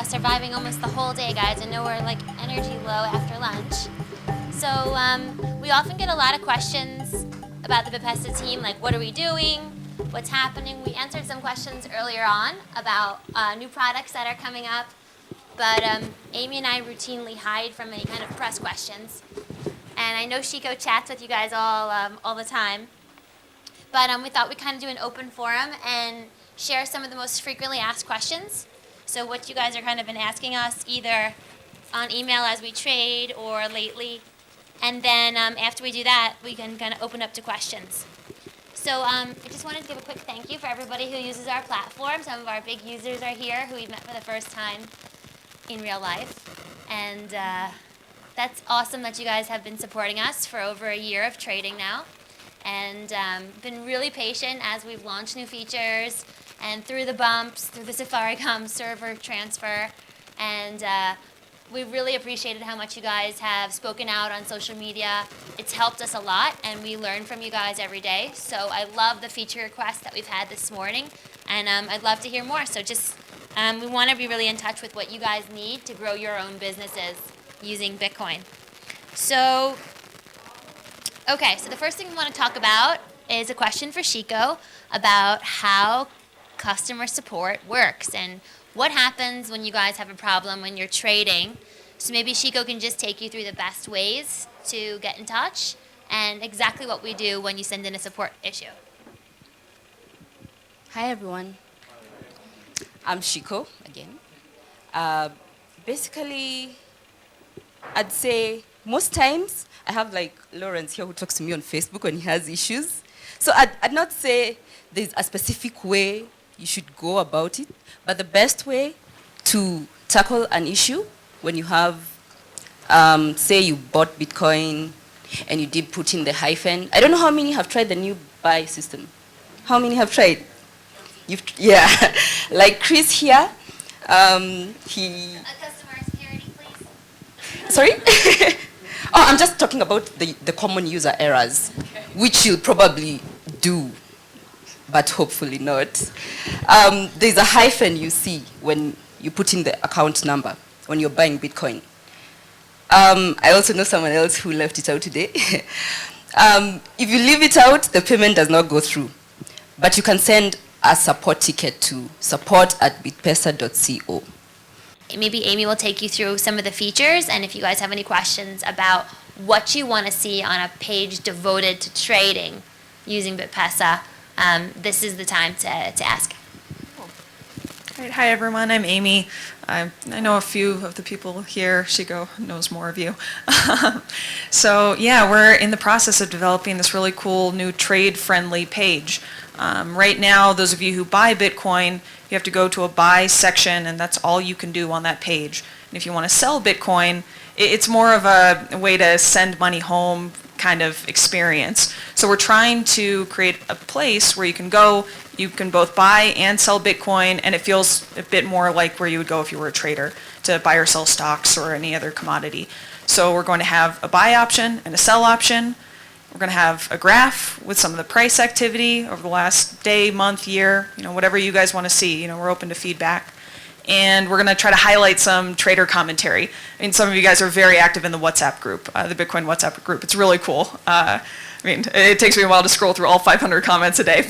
surviving almost the whole day, guys. I know we're like energy low after lunch. So we often get a lot of questions about the BitPesa team, like what are we doing, what's happening. We answered some questions earlier on about new products that are coming up, but Amy and I routinely hide from any kind of press questions. And I know Shiko chats with you guys all the time. But we thought we'd kind of do an open forum and share some of the most frequently asked questions. So what you guys are kind of been asking us, either on email as we trade or lately. And then after we do that, we can kind of open up to questions. So I just wanted to give a quick thank you for everybody who uses our platform. Some of our big users are here who we've met for the first time in real life. And that's awesome that you guys have been supporting us for over a year of trading now. And been really patient as we've launched new features and through the bumps, through the Safaricom server transfer. And we really appreciated how much you guys have spoken out on social media. It's helped us a lot, and we learn from you guys every day. So I love the feature requests that we've had this morning, and I'd love to hear more. So just, we want to be really in touch with what you guys need to grow your own businesses using Bitcoin. So, okay, so the first thing we want to talk about is a question for Shiko about how customer support works and what happens when you guys have a problem when you're trading. So maybe Shiko can just take you through the best ways to get in touch and exactly what we do when you send in a support issue. Hi everyone, I'm Shiko again. Basically, I'd say most times I have like Lawrence here who talks to me on Facebook when he has issues. So I'd not say there's a specific way you should go about it, but the best way to tackle an issue when you have, say you bought Bitcoin and you did put in the hyphen. I don't know how many have tried the new buy system. How many have tried? Yeah, like Chris here, he... Customer security, please. Sorry? Oh, I'm just talking about the common user errors, which you'll probably do, but hopefully not. There's a hyphen you see when you put in the account number when you're buying Bitcoin. I also know someone else who left it out today. If you leave it out, the payment does not go through. But you can send a support ticket to support@bitpesa.co. Maybe Amy will take you through some of the features, and if you guys have any questions about what you want to see on a page devoted to trading using BitPesa, this is the time to ask. Right, hi everyone, I'm Amy. I know a few of the people here. Shiko knows more of you. So yeah, we're in the process of developing this really cool new trade-friendly page. Right now, those of you who buy Bitcoin, you have to go to a buy section, and that's all you can do on that page. And if you want to sell Bitcoin, it's more of a way to send money home kind of experience. So we're trying to create a place where you can go, you can both buy and sell Bitcoin, and it feels a bit more like where you would go if you were a trader to buy or sell stocks or any other commodity. So we're going to have a buy option and a sell option. We're going to have a graph with some of the price activity over the last day, month, year, whatever you guys want to see. We're open to feedback. And we're going to try to highlight some trader commentary. I mean, some of you guys are very active in the WhatsApp group, the Bitcoin WhatsApp group. It's really cool. It takes me a while to scroll through all 500 comments a day,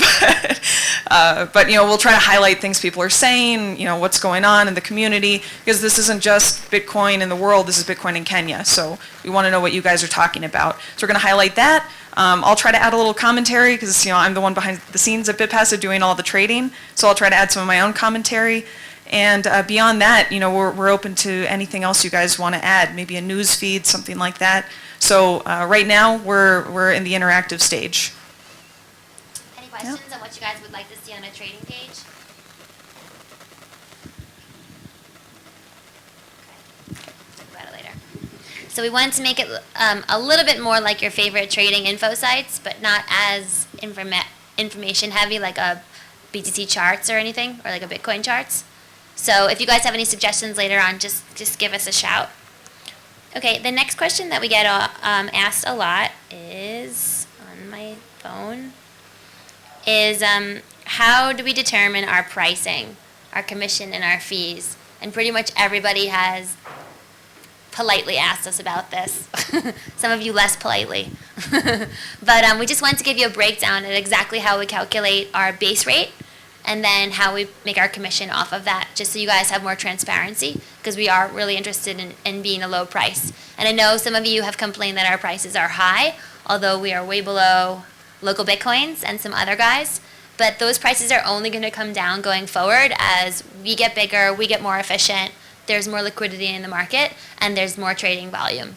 but we'll try to highlight things people are saying, what's going on in the community, because this isn't just Bitcoin in the world, this is Bitcoin in Kenya, so we want to know what you guys are talking about. So we're going to highlight that. I'll try to add a little commentary, because I'm the one behind the scenes at BitPesa doing all the trading, so I'll try to add some of my own commentary. And beyond that, we're open to anything else you guys want to add, maybe a news feed, something like that. So right now, we're in the interactive stage. Any questions on what you guys would like to see on a trading page? Okay, talk about it later. So we wanted to make it a little bit more like your favorite trading info sites, but not as information heavy like a BTC charts or anything, or like a Bitcoin charts. So if you guys have any suggestions later on, just give us a shout. Okay, the next question that we get asked a lot is, on my phone, is how do we determine our pricing, our commission, and our fees and pretty much everybody has politely asked us about this. Some of you less politely. But we just wanted to give you a breakdown at exactly how we calculate our base rate and then how we make our commission off of that, just so you guys have more transparency, because we are really interested in being a low price. And I know some of you have complained that our prices are high, although we are way below local Bitcoins and some other guys. But those prices are only going to come down going forward as we get bigger, we get more efficient, there's more liquidity in the market, and there's more trading volume.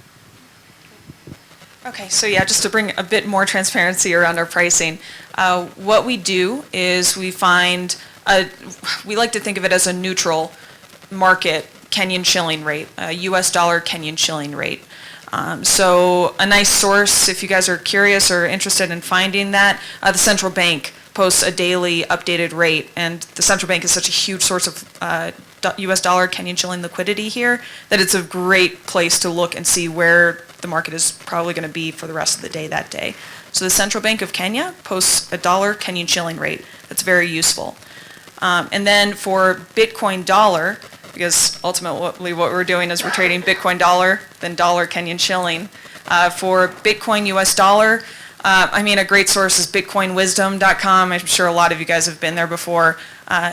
Okay, so yeah, just to bring a bit more transparency around our pricing, what we do is we like to think of it as a neutral market Kenyan shilling rate, a US dollar Kenyan shilling rate. So a nice source, if you guys are curious or interested in finding that, the central bank posts a daily updated rate, and the central bank is such a huge source of US dollar Kenyan shilling liquidity here that it's a great place to look and see where the market is probably going to be for the rest of the day that day. So the Central Bank of Kenya posts a dollar Kenyan shilling rate. That's very useful. And then for Bitcoin dollar, because ultimately what we're doing is we're trading Bitcoin dollar, then dollar Kenyan shilling. For Bitcoin US dollar, a great source is bitcoinwisdom.com. I'm sure a lot of you guys have been there before.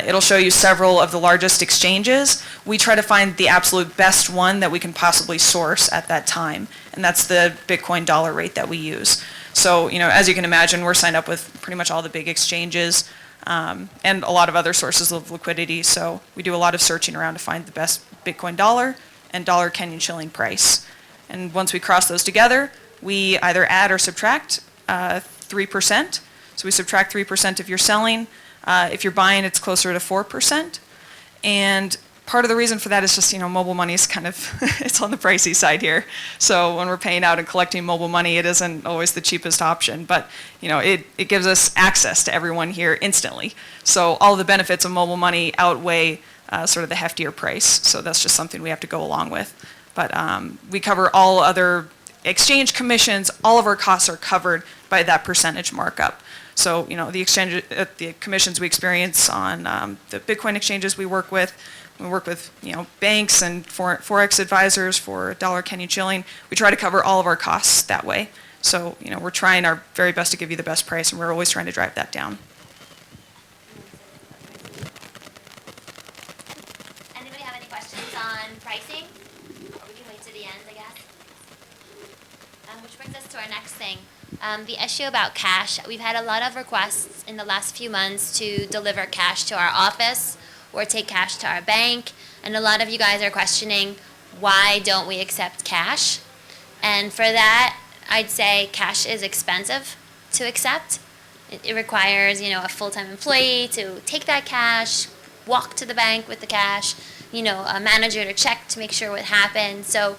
It'll show you several of the largest exchanges. We try to find the absolute best one that we can possibly source at that time, and that's the Bitcoin dollar rate that we use. So, as you can imagine, we're signed up with pretty much all the big exchanges and a lot of other sources of liquidity. So we do a lot of searching around to find the best Bitcoin dollar and dollar Kenyan shilling price. And once we cross those together, we either add or subtract 3%. So we subtract 3% if you're selling. If you're buying, it's closer to 4%. And part of the reason for that is just, mobile money is kind of, it's on the pricey side here. So when we're paying out and collecting mobile money, it isn't always the cheapest option. But, it gives us access to everyone here instantly. So all of the benefits of mobile money outweigh sort of the heftier price. So that's just something we have to go along with. But we cover all other exchange commissions. All of our costs are covered by that percentage markup. So, the commissions we experience on the Bitcoin exchanges we work with, banks and Forex advisors for dollar Kenyan shilling. We try to cover all of our costs that way. So, we're trying our very best to give you the best price, and we're always trying to drive that down. Anybody have any questions on pricing? Or we can wait to the end, I guess. Which brings us to our next thing. The issue about cash. We've had a lot of requests in the last few months to deliver cash to our office or take cash to our bank. And a lot of you guys are questioning, why don't we accept cash? And for that, I'd say cash is expensive to accept. It requires, a full-time employee to take that cash, walk to the bank with the cash, a manager to check to make sure what happened. So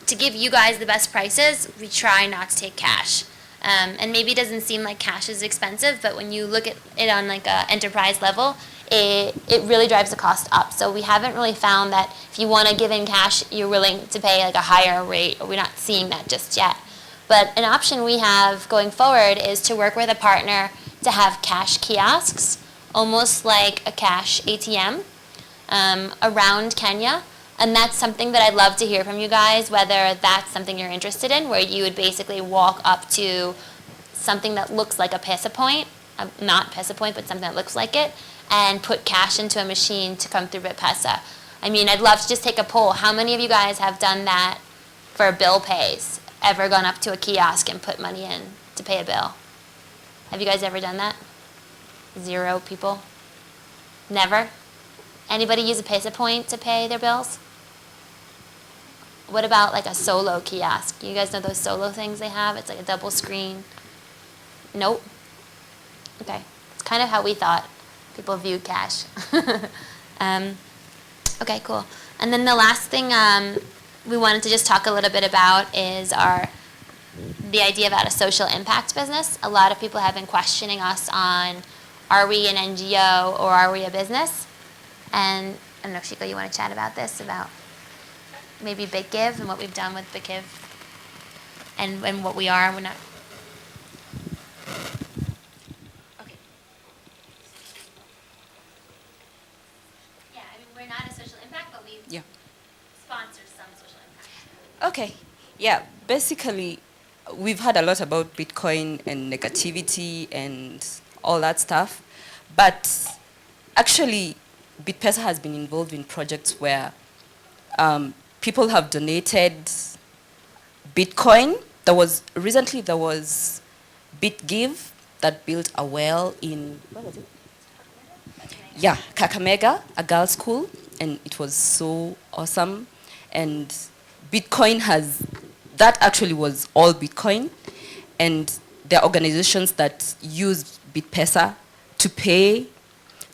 to give you guys the best prices, we try not to take cash. And maybe it doesn't seem like cash is expensive, but when you look at it on like an enterprise level, it really drives the cost up. So we haven't really found that if you want to give in cash, you're willing to pay like a higher rate, or we're not seeing that just yet. But an option we have going forward is to work with a partner to have cash kiosks, almost like a cash ATM, around Kenya. And that's something that I'd love to hear from you guys, whether that's something you're interested in, where you would basically walk up to something that looks like a BitPesa point, not BitPesa point, but something that looks like it, and put cash into a machine to come through BitPesa. I'd love to just take a poll. How many of you guys have done that for bill pays? Ever gone up to a kiosk and put money in to pay a bill? Have you guys ever done that? 0 people? Never? Anybody use a BitPesa point to pay their bills? What about like a solo kiosk? You guys know those solo things they have? It's like a double screen. Nope. Okay. It's kind of how we thought people viewed cash. Okay, cool. And then the last thing we wanted to just talk a little bit about is the idea about a social impact business. A lot of people have been questioning us on, are we an NGO or are we a business? And I don't know, Shiko, you want to chat about this, about maybe BitGive and what we've done with BitGive and what we are and we're not? Okay. Yeah, we're not a social impact, but we've Yeah. sponsored some social impact. Okay. Yeah. Basically, we've heard a lot about Bitcoin and negativity and all that stuff, but actually, BitPesa has been involved in projects where people have donated Bitcoin. There was BitGive that built a well in, where was it? Yeah, Kakamega, a girls' school, and it was so awesome. And that actually was all Bitcoin. And there are organizations that use BitPesa to pay,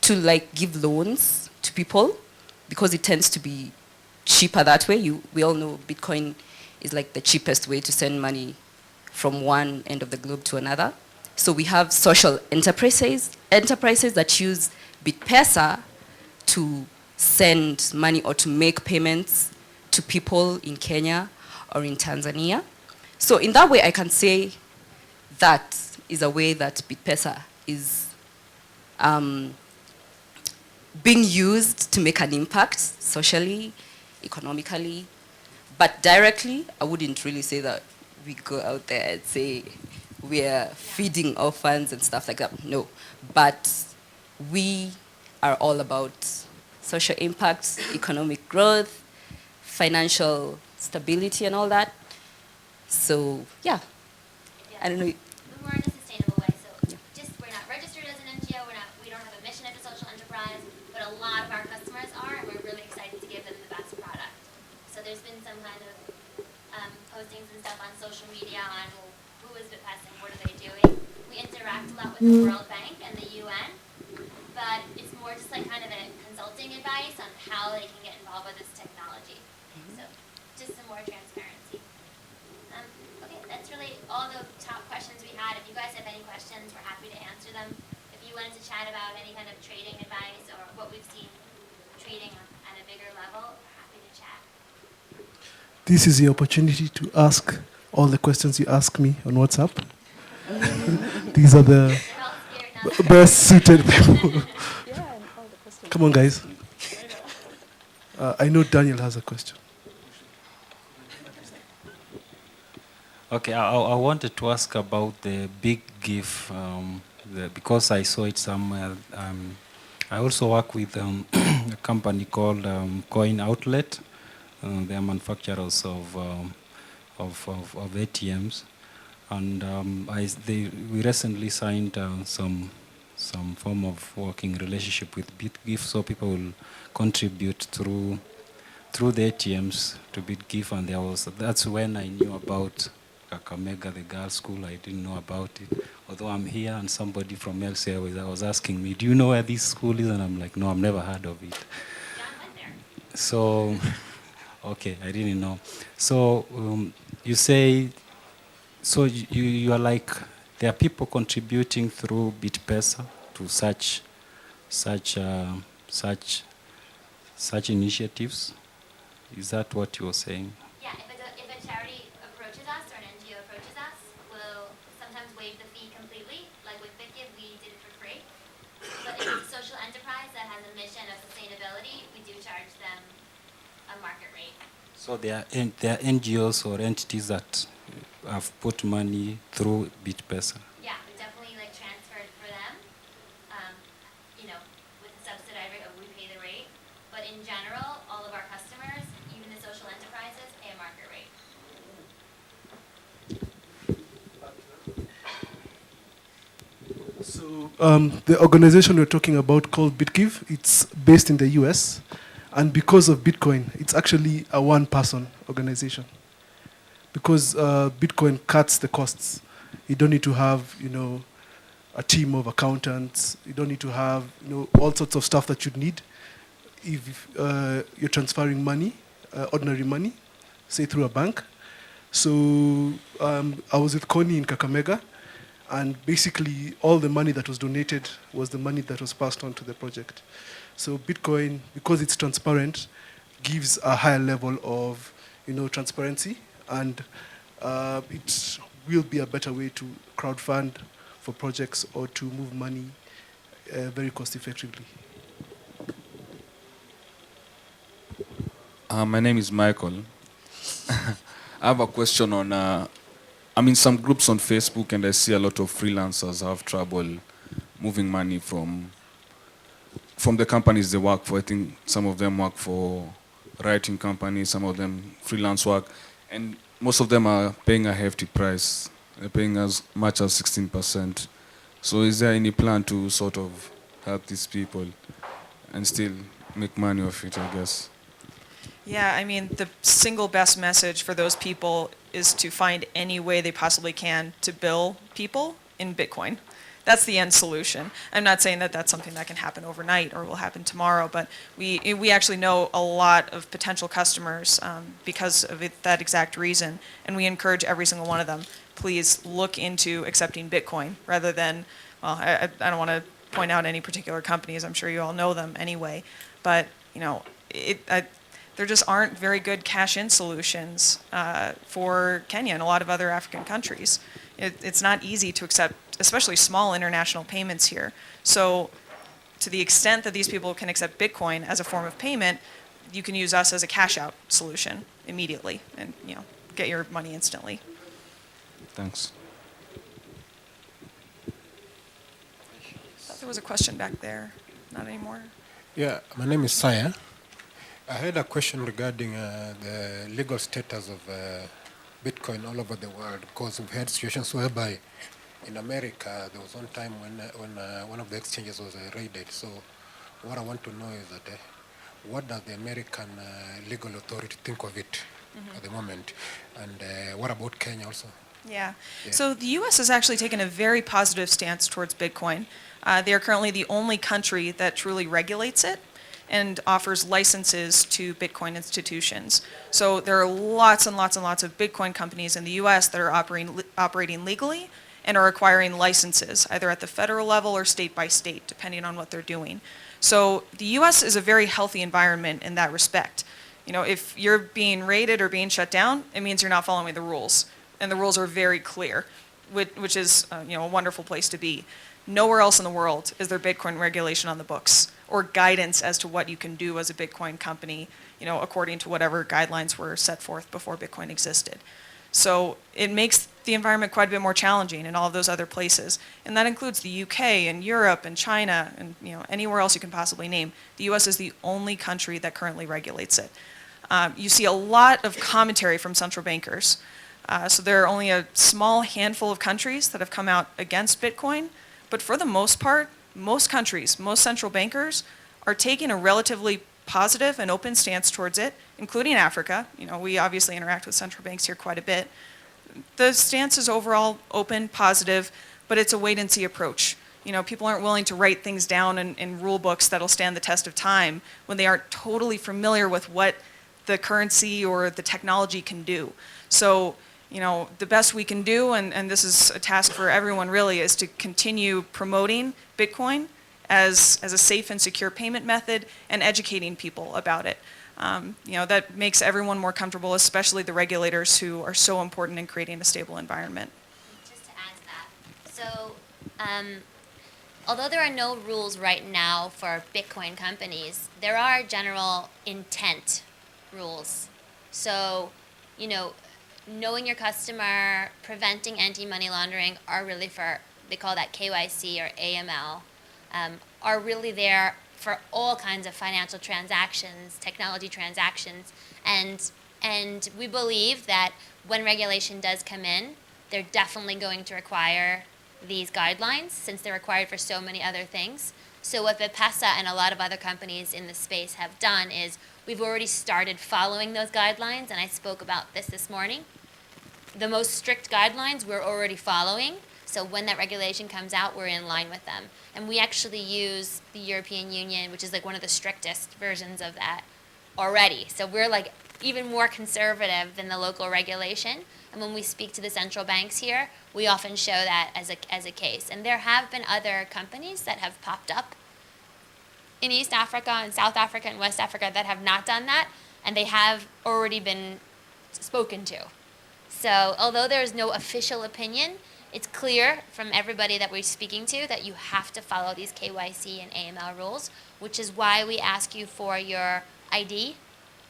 to like give loans to people because it tends to be cheaper that way. We all know Bitcoin is like the cheapest way to send money from one end of the globe to another. So we have social enterprises that use BitPesa to send money or to make payments to people in Kenya or in Tanzania. So in that way, I can say that is a way that BitPesa is being used to make an impact socially, economically, but directly, I wouldn't really say that we go out there and say we're feeding orphans and stuff like that. No. But we are all about social impact, economic growth, financial stability and all that. So, yeah. I don't know. But more in a sustainable way. So Yeah. we're not registered as an NGO. We don't have a mission as a social enterprise, but a lot of our customers are, and we're really excited to give them the best product. So there's been some kind of postings and stuff on social media on who is BitPesa and what are they doing. We interact a lot with the World Bank and the UN, but it's more just like kind of a consulting advice on how they can get involved with this technology. So just some more transparency. Okay, that's really all the top questions we had. If you guys have any questions, we're happy to answer them. If you wanted to chat about any kind of trading advice or what we've seen trading at a bigger level, we're happy to chat. This is the opportunity to ask all the questions you ask me on WhatsApp. These are the They're all scared now. best suited people. Come on, guys. I know Daniel has a question. Okay, I wanted to ask about the big GIF, because I saw it somewhere. I also work with a company called Coin Outlet. They are manufacturers of ATMs, and we recently signed some form of working relationship with BitGift, so people will contribute through the ATMs to BitGift, and that's when I knew about Kakamega, the girls' school. I didn't know about it, although I'm here and somebody from elsewhere was asking me, do you know where this school is? And I'm like, no, I've never heard of it. John went there. So, okay, I didn't know. So you say, so you are like, there are people contributing through BitPesa to such initiatives. Is that what you were saying? Yeah, if a charity approaches us or an NGO approaches us, we'll sometimes waive the fee completely. Like with BitGive, we did it for free. But if it's a social enterprise that has a mission of sustainability, we do charge them a market rate. So there are NGOs or entities that have put money through BitPesa. Yeah, we definitely like transferred for them. With a subsidized rate, we pay the rate. But in general, all of our customers, even the social enterprises, pay a market rate. So the organization we're talking about called BitGive, it's based in the US. And because of Bitcoin, it's actually a one-person organization. Because Bitcoin cuts the costs. You don't need to have, a team of accountants. You don't need to have, all sorts of stuff that you'd need if you're transferring money, ordinary money, say through a bank. So I was with Connie in Kakamega, and basically all the money that was donated was the money that was passed on to the project. So Bitcoin, because it's transparent, gives a higher level of, transparency, and it will be a better way to crowdfund for projects or to move money very cost effectively. My name is Michael. I have a question on, I'm in some groups on Facebook and I see a lot of freelancers have trouble moving money from the companies they work for. I think some of them work for writing companies, some of them freelance work, and most of them are paying a hefty price. They're paying as much as 16%. So is there any plan to sort of help these people and still make money off it, I guess? Yeah, I mean, the single best message for those people is to find any way they possibly can to bill people in Bitcoin. That's the end solution. I'm not saying that that's something that can happen overnight or will happen tomorrow, but we actually know a lot of potential customers because of that exact reason, and we encourage every single one of them, please look into accepting Bitcoin rather than, well, I don't want to point out any particular companies, I'm sure you all know them anyway, but, you know, there just aren't very good cash-in solutions for Kenya and a lot of other African countries. It's not easy to accept, especially small international payments here. So to the extent that these people can accept Bitcoin as a form of payment, you can use us as a cash-out solution immediately and, you know, get your money instantly. Thanks. I thought there was a question back there. Not anymore. Yeah, my name is Saya. I had a question regarding the legal status of Bitcoin all over the world, because we've had situations whereby in America there was one time when one of the exchanges was raided. So what I want to know is that what does the American legal authority think of it at the moment, and what about Kenya also? Yeah. Yeah. So the U.S. has actually taken a very positive stance towards Bitcoin. They are currently the only country that truly regulates it and offers licenses to Bitcoin institutions. So there are lots and lots and lots of Bitcoin companies in the U.S. that are operating legally and are acquiring licenses, either at the federal level or state by state, depending on what they're doing. So the U.S. is a very healthy environment in that respect. You know, if you're being raided or being shut down, it means you're not following the rules. And the rules are very clear, which is you know, a wonderful place to be. Nowhere else in the world is there Bitcoin regulation on the books or guidance as to what you can do as a Bitcoin company, you know, according to whatever guidelines were set forth before Bitcoin existed. So it makes the environment quite a bit more challenging in all of those other places. And that includes the UK and Europe and China and, you know, anywhere else you can possibly name. The US is the only country that currently regulates it. You see a lot of commentary from central bankers. So there are only a small handful of countries that have come out against Bitcoin, but for the most part, most countries, most central bankers are taking a relatively positive and open stance towards it, including Africa. You know, we obviously interact with central banks here quite a bit. The stance is overall open, positive, but it's a wait-and-see approach. You know, people aren't willing to write things down in rule books that'll stand the test of time when they aren't totally familiar with what the currency or the technology can do. So, you know, the best we can do, and this is a task for everyone really, is to continue promoting Bitcoin as a safe and secure payment method and educating people about it. You know, that makes everyone more comfortable, especially the regulators who are so important in creating a stable environment. Just to add to that, so although there are no rules right now for Bitcoin companies, there are general intent rules. So, you know, knowing your customer, preventing anti-money laundering are really for, they call that KYC or AML, are really there for all kinds of financial transactions, technology transactions, and we believe that when regulation does come in, they're definitely going to require these guidelines since they're required for so many other things. So what BitPesa and a lot of other companies in the space have done is we've already started following those guidelines, and I spoke about this morning. The most strict guidelines we're already following, so when that regulation comes out, we're in line with them. And we actually use the European Union, which is like one of the strictest versions of that already. So we're like even more conservative than the local regulation. And when we speak to the central banks here, we often show that as a case. And there have been other companies that have popped up in East Africa and South Africa and West Africa that have not done that, and they have already been spoken to. So although there is no official opinion, it's clear from everybody that we're speaking to that you have to follow these KYC and AML rules, which is why we ask you for your ID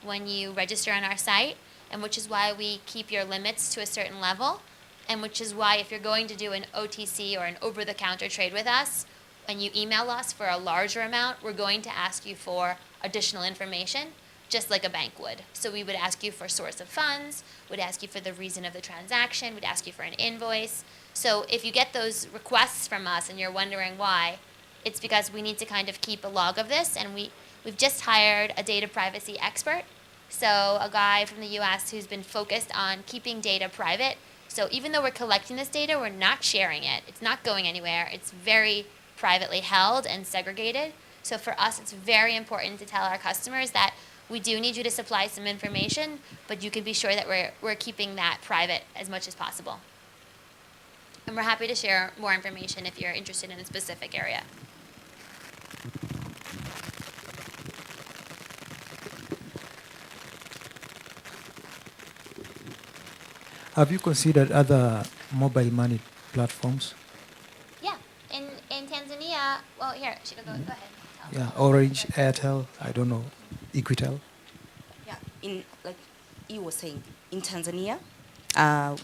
when you register on our site, and which is why we keep your limits to a certain level, and which is why if you're going to do an OTC or an over-the-counter trade with us, and you email us for a larger amount, we're going to ask you for additional information, just like a bank would. So we would ask you for source of funds, would ask you for the reason of the transaction, we'd ask you for an invoice. So if you get those requests from us and you're wondering why, it's because we need to kind of keep a log of this, and we've just hired a data privacy expert. So a guy from the US who's been focused on keeping data private. So even though we're collecting this data, we're not sharing it. It's not going anywhere. It's very privately held and segregated. So for us, it's very important to tell our customers that we do need you to supply some information, but you can be sure that we're keeping that private as much as possible. And we're happy to share more information if you're interested in a specific area. Have you considered other mobile money platforms? Yeah, in Tanzania, well, here, Shika, go ahead. Yeah, Orange, Airtel, I don't know, Equitel. Yeah, in like you were saying, in Tanzania,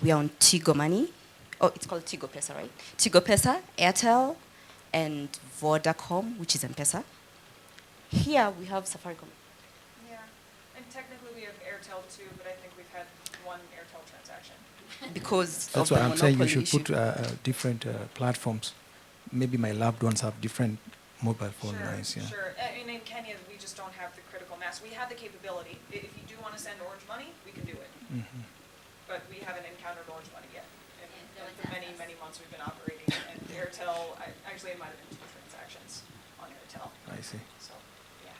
we are on Tigo Money. Oh, it's called Tigo Pesa, right? Tigo Pesa, Airtel, and Vodacom, which is M-Pesa. Here we have Safaricom. Yeah, and technically we have Airtel too, but I think we've had one Airtel transaction. Because That's of why the I'm saying you monopoly should issue. put different platforms. Maybe my loved ones have different mobile phone Sure, lines. Yeah. sure. I mean, in Kenya, we just don't have the critical mass. We have the capability. If you do want to send Orange money, we can do it. Mhm. But we haven't encountered Orange money yet. And Yeah, no and one's for asked many, us. many months we've been operating. And Airtel, actually it might have been 2 transactions on Airtel. I see. So, yeah.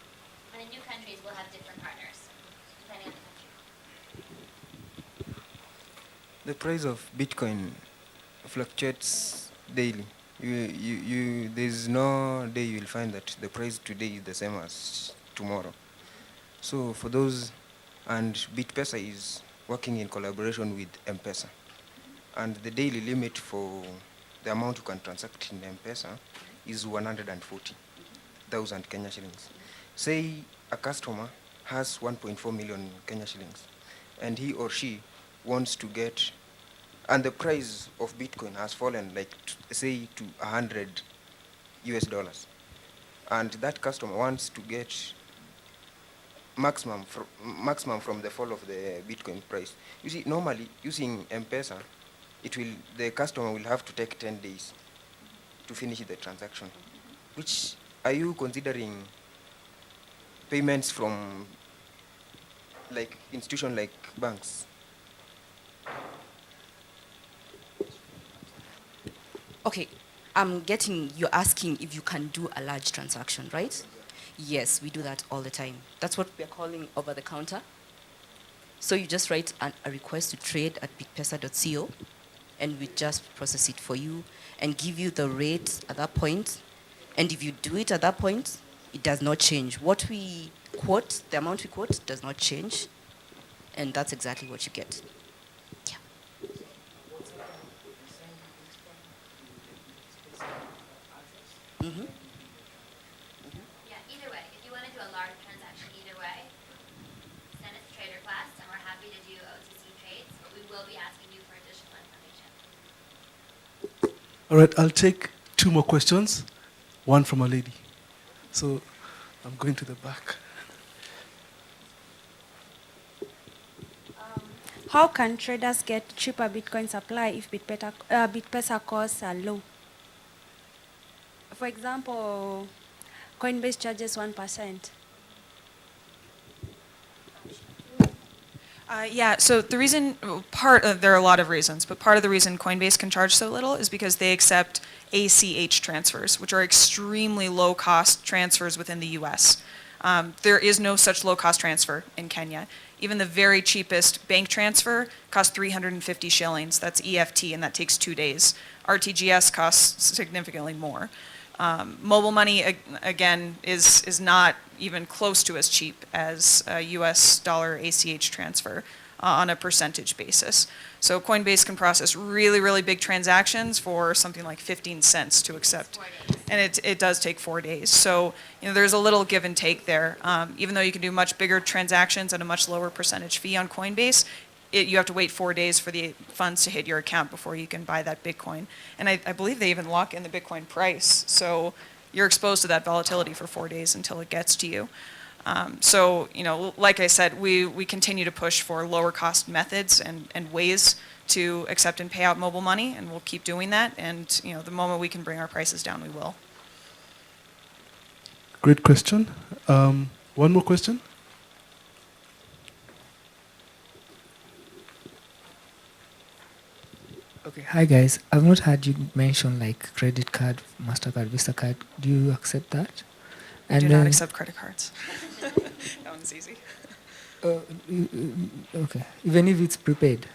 And in new countries, we'll have different partners, depending on the country. The price of Bitcoin fluctuates daily. There's no day you'll find that the price today is the same as tomorrow. So for those, and BitPesa is working in collaboration with M-Pesa. And the daily limit for the amount you can transact in M-Pesa is 140,000 Kenya shillings. Say a customer has 1.4 million Kenya shillings, and he or she wants to get, and the price of Bitcoin has fallen like say to 100 US dollars, and that customer wants to get maximum from the fall of the Bitcoin price. You see, normally using M-Pesa, the customer will have to take 10 days to finish the transaction. Which, are you considering payments from like institution like banks? Okay, you're asking if you can do a large transaction, right? Yes, we do that all the time. That's what we're calling over the counter. So you just write a request to trade at bitpesa.co, and we just process it for you and give you the rate at that point. And if you do it at that point, it does not change. What we quote, the amount we quote does not change, and that's exactly what you get. Yeah. Mm-hmm. Yeah, either way. If you want to do a large transaction, either way, send us a trade request, and we're happy to do OTC trades, but we will be asking you for additional information. All right, I'll take 2 more questions, one from a lady. So I'm going to the back. How can traders get cheaper Bitcoin supply if BitPesa costs are low? For example, Coinbase charges 1%. Yeah, so the reason, there are a lot of reasons, but part of the reason Coinbase can charge so little is because they accept ACH transfers, which are extremely low-cost transfers within the US. There is no such low-cost transfer in Kenya. Even the very cheapest bank transfer costs 350 shillings. That's EFT, and that takes 2 days. RTGS costs significantly more. Mobile money, again, is not even close to as cheap as a US dollar ACH transfer. on a percentage basis. So Coinbase can process really, really big transactions for something like 15 cents to accept. And it does take 4 days. So there's a little give and take there. Even though you can do much bigger transactions at a much lower percentage fee on Coinbase, you have to wait 4 days for the funds to hit your account before you can buy that Bitcoin. And I believe they even lock in the Bitcoin price. So you're exposed to that volatility for 4 days until it gets to you. So, like I said, we continue to push for lower cost methods and ways to accept and pay out mobile money, and we'll keep doing that. And, the moment we can bring our prices down, we will. Great question. One more question. Okay, hi guys. I've not heard you mention like credit card, MasterCard, Visa card. Do you accept that? We do not accept credit cards. That one's easy. Okay, even if it's prepaid?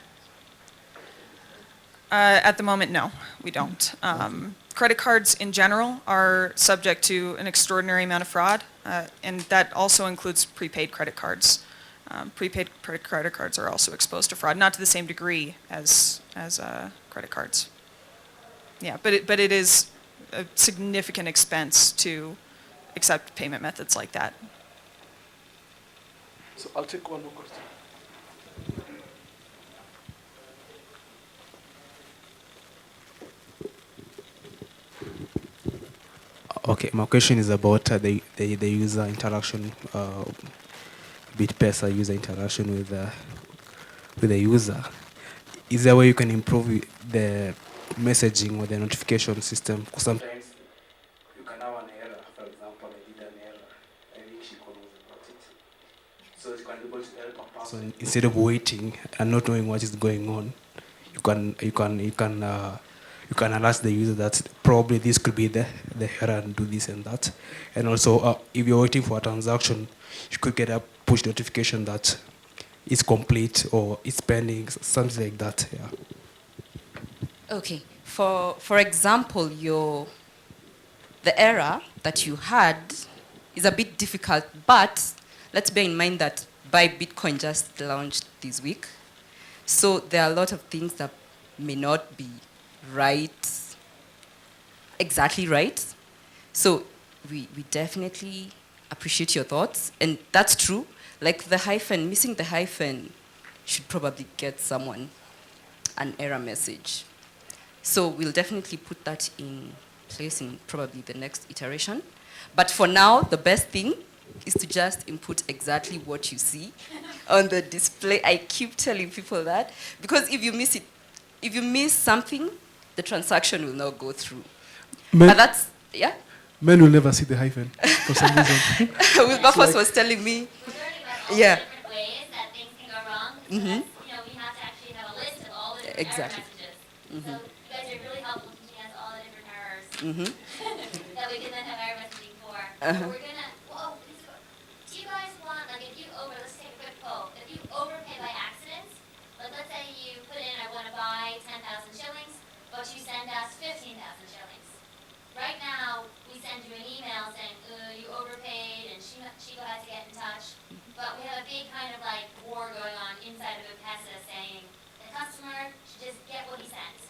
At the moment, no, we don't. Credit cards in general are subject to an extraordinary amount of fraud, and that also includes prepaid credit cards. Prepaid credit cards are also exposed to fraud, not to the same degree as credit cards. Yeah, but it is a significant expense to accept payment methods like that. So I'll take one more question. Okay, my question is about the user interaction, BitPesa user interaction with the user. Is there a way you can improve the messaging or the notification system? Because sometimes you can have an error. For example, I did an error. I think she knows about it. So you can be able to help a person instead of waiting and not knowing what is going on. You can alert the user that probably this could be the error and do this and that. And also, if you're waiting for a transaction, you could get a push notification that it's complete or it's pending, something like that. Yeah. Okay. For example, the error that you had is a bit difficult, but let's bear in mind that Buy Bitcoin just launched this week. So there are a lot of things that may not be exactly right. So we definitely appreciate your thoughts, and that's true. Like the hyphen, missing the hyphen should probably get someone an error message. So we'll definitely put that in place in probably the next iteration. But for now, the best thing is to just input exactly what you see on the display. I keep telling people that, because if you miss something, the transaction will not go through. But that's, yeah? Men will never see the hyphen for some reason. Wilberforce was telling me, yeah. Different ways that things can go wrong. Mm-hmm. We have to actually have a list of all the different error messages. Mm-hmm. So you guys are really helpful teaching us all the different errors that we can then have error messaging for. So we're gonna, do you guys want, like let's take a quick poll. If you overpay by accident, let's say you put in, I want to buy 10,000 shillings, but you send us 15,000 shillings. Right now, we send you an email saying, you overpaid, and Chico has to get in touch. But we have a big kind of like war going on inside of BitPesa saying the customer should just get what he sends.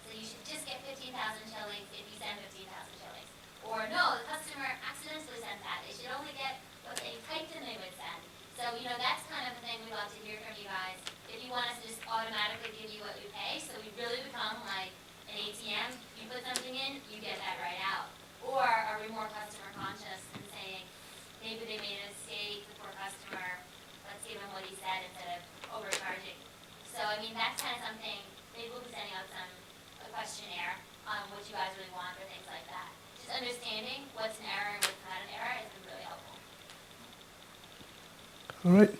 So you should just get 15,000 shillings if you send 15,000 shillings. Or no, the customer accidentally sent that. They should only get what they typed in they would send. So, that's kind of the thing we'd love to hear from you guys. If you want us to just automatically give you what we pay, so we really become like an ATM, you put something in, you get that right out. Or are we more customer conscious and saying, maybe they made a mistake, the poor customer, let's give him what he said instead of overcharging. So, that's kind of something, maybe we'll be sending out a questionnaire on what you guys really want or things like that. Just understanding what's an error and what's not an error has been really helpful. All right.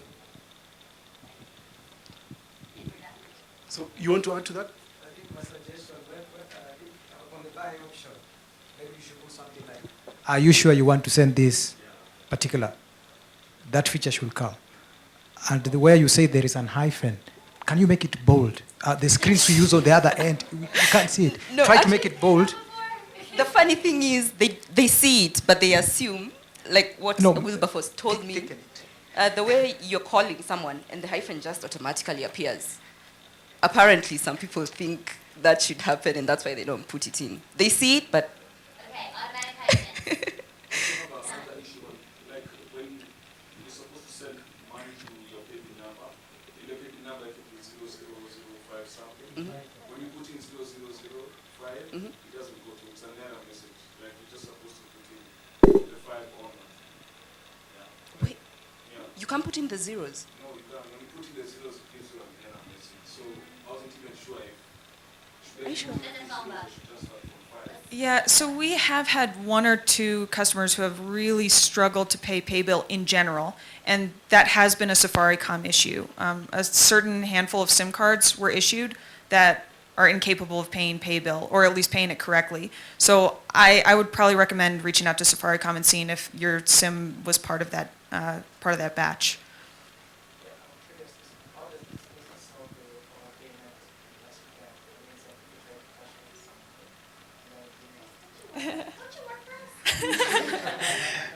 So you want to add to that? I think my suggestion, on the buy option, maybe you should put something like, are you sure you want to send this particular? That feature should come. And the way you say there is an hyphen, can you make it bold? The screens we use on the other end, you can't see it. No, Try to make it bold. The funny thing is they see it, but they assume, like what Wilberforce told me. The way you're calling someone and the hyphen just automatically appears. Apparently, some people think that should happen and that's why they don't put it in. They see it, but... Okay, automatic hyphen. Like when you're supposed to send money to your PayPal number, in the PayPal number it is 0005 something. When you put in 0005, it doesn't go through. It's an error message. Like you're just supposed to put in the 5 on. Wait, you can't put in the zeros. No, you can't. When you put in the zeros, it gives you an error message. So I wasn't even sure if... Are you sure? Yeah, so we have had one or two customers who have really struggled to pay paybill in general, and that has been a Safaricom issue. A certain handful of SIM cards were issued that are incapable of paying paybill, or at least paying it correctly. So I would probably recommend reaching out to Safaricom and seeing if your SIM was part of that batch.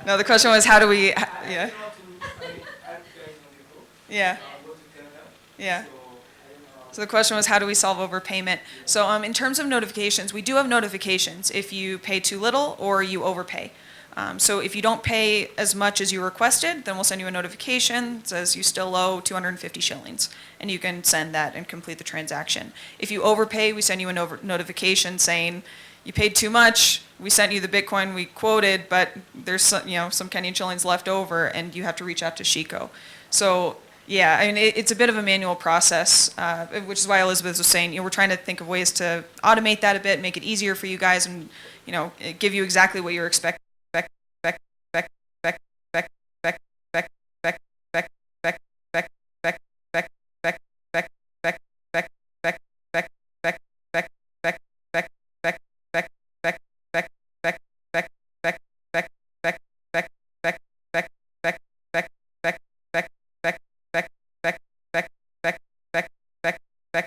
No, the question was how do we, yeah. Yeah. Yeah. So the question was how do we solve overpayment? So in terms of notifications, we do have notifications if you pay too little or you overpay. So if you don't pay as much as you requested, then we'll send you a notification that says you still owe 250 shillings, and you can send that and complete the transaction. If you overpay, we send you a notification saying you paid too much, we sent you the Bitcoin we quoted, but there's some Kenyan shillings left over, and you have to reach out to Shiko. So yeah, I mean, it's a bit of a manual process, which is why Elizabeth was saying, we're trying to think of ways to automate that a bit, make it easier for you guys, and give you exactly what you're expecting.